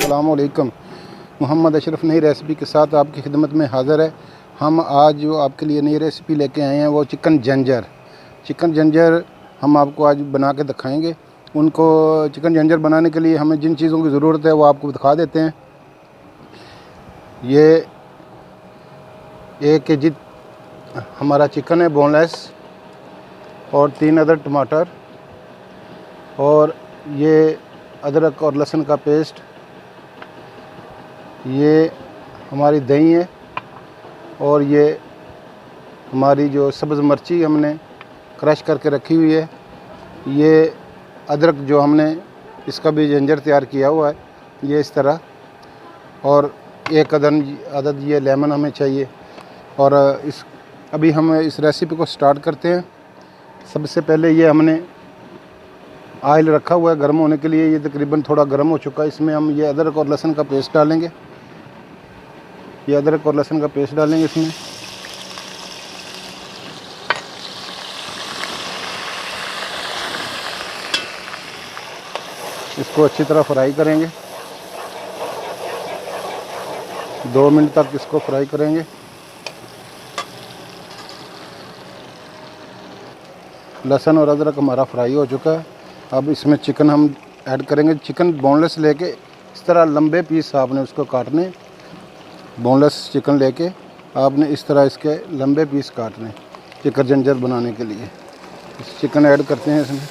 अस्सलाम वालेकुम। मोहम्मद अशरफ नई रेसिपी के साथ आपकी खिदमत में हाज़िर है। हम आज जो आपके लिए नई रेसिपी लेके आए हैं वो चिकन जंजर हम आपको आज बना के दिखाएंगे। उनको चिकन जंजर बनाने के लिए हमें जिन चीज़ों की ज़रूरत है वो आपको दिखा देते हैं। ये 1 केजी हमारा चिकन है बोनलेस, और 3 अदर टमाटर, और ये अदरक और लहसुन का पेस्ट, ये हमारी दही है, और ये हमारी जो सब्ज़ मिर्ची हमने क्रश करके रखी हुई है, ये अदरक जो हमने इसका भी जंजर तैयार किया हुआ है ये इस तरह, और 1 अदद ये लेमन हमें चाहिए। और अभी हम इस रेसिपी को स्टार्ट करते हैं। सबसे पहले ये हमने ऑयल रखा हुआ है गर्म होने के लिए। ये तकरीबन थोड़ा गर्म हो चुका है। इसमें हम ये अदरक और लहसुन का पेस्ट डालेंगे। ये अदरक और लहसुन का पेस्ट डालेंगे इसमें। इसको अच्छी तरह फ्राई करेंगे। 2 मिनट तक इसको फ्राई करेंगे। लहसुन और अदरक हमारा फ्राई हो चुका है। अब इसमें चिकन हम ऐड करेंगे। चिकन बोनलेस लेके इस तरह लंबे पीस आपने उसको काटने। बोनलेस चिकन लेके आपने इस तरह इसके लंबे पीस काटने चिकन जंजर बनाने के लिए। इस चिकन ऐड करते हैं इसमें।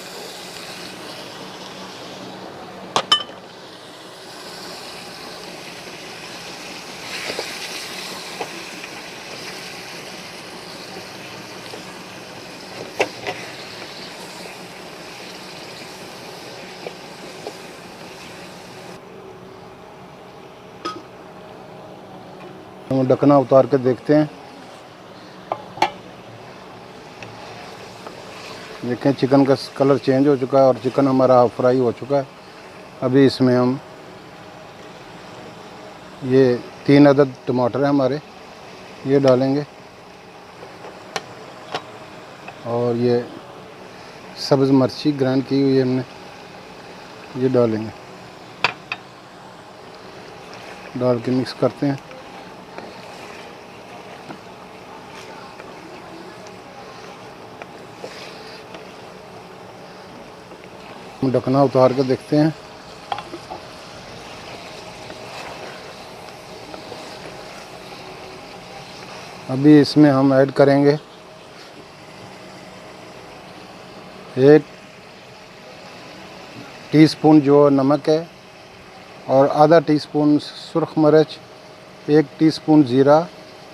हम ढकना उतार के देखते हैं। देखें चिकन का कलर चेंज हो चुका है और चिकन हमारा फ्राई हो चुका है। अभी इसमें हम ये 3 अदद टमाटर हैं हमारे, ये डालेंगे, और ये सब्ज़ मिर्ची ग्राइंड की हुई है हमने, ये डालेंगे। डाल के मिक्स करते हैं। ढकना उतार के देखते हैं। अभी इसमें हम ऐड करेंगे 1 टीस्पून जो नमक है, और आधा टीस्पून सुरख मिर्च, 1 टीस्पून ज़ीरा,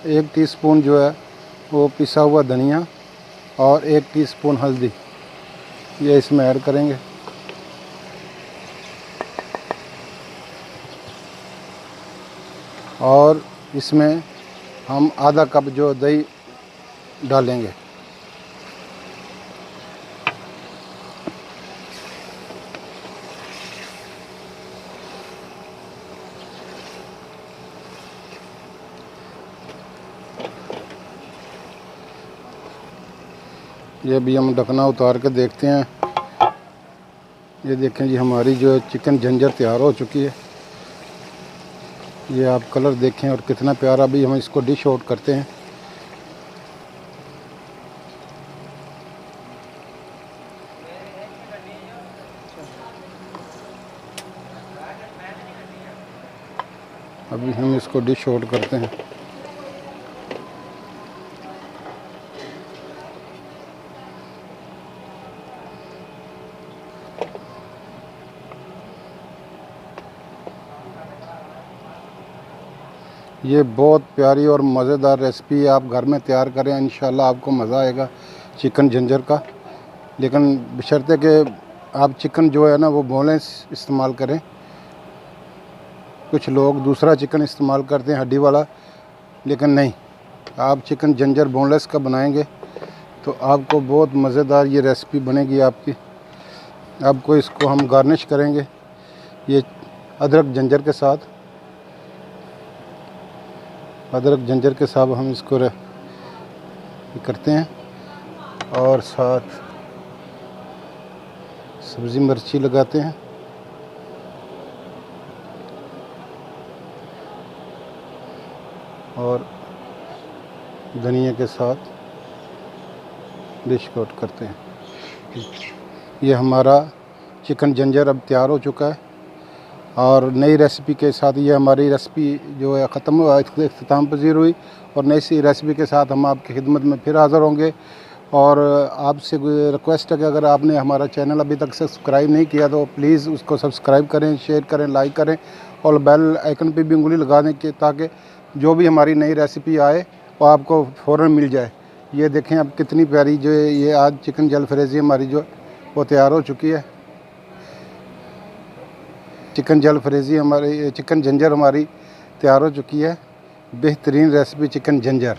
1 टीस्पून जो है वो पिसा हुआ धनिया, और 1 टीस्पून हल्दी, ये इसमें ऐड करेंगे। और इसमें हम आधा कप जो दही डालेंगे। ये भी हम ढकना उतार के देखते हैं। ये देखें जी हमारी जो चिकन जंजर तैयार हो चुकी है। ये आप कलर देखें और कितना प्यारा। भी हम इसको डिश आउट करते हैं। अभी हम इसको डिश आउट करते हैं। ये बहुत प्यारी और मज़ेदार रेसिपी है। आप घर में तैयार करें, इंशाल्लाह आपको मज़ा आएगा चिकन जंजर का। लेकिन बशर्ते कि आप चिकन जो है ना वो बोनलेस इस्तेमाल करें। कुछ लोग दूसरा चिकन इस्तेमाल करते हैं हड्डी वाला, लेकिन नहीं, आप चिकन जंजर बोनलेस का बनाएंगे तो आपको बहुत मज़ेदार ये रेसिपी बनेगी आपकी। आपको इसको हम गार्निश करेंगे ये अदरक जंजर के साथ। अदरक जंजर के साथ हम इसको करते हैं, और साथ सब्ज़ी मिर्ची लगाते हैं। और धनिया के साथ डिश कोट करते हैं। ये हमारा चिकन जिंजर अब तैयार हो चुका है और नई रेसिपी के साथ ये हमारी रेसिपी जो है ख़त्म हुआ, इख्तिताम पजीर हुई और नई सी रेसिपी के साथ हम आपकी खिदमत में फिर हाज़िर होंगे। और आपसे रिक्वेस्ट है कि अगर आपने हमारा चैनल अभी तक सब्सक्राइब नहीं किया तो प्लीज़ उसको सब्सक्राइब करें, शेयर करें, लाइक करें और बेल आइकन पे भी उंगली लगा दें कि ताकि जो भी हमारी नई रेसिपी आए वो आपको फ़ौरन मिल जाए। ये देखें अब कितनी प्यारी जो है ये आज चिकन जलफ्रेज़ी हमारी जो वो तैयार हो चुकी है। चिकन जलफ्रेज़ी हमारी, चिकन जिंजर हमारी तैयार हो चुकी है। बेहतरीन रेसिपी चिकन जिंजर।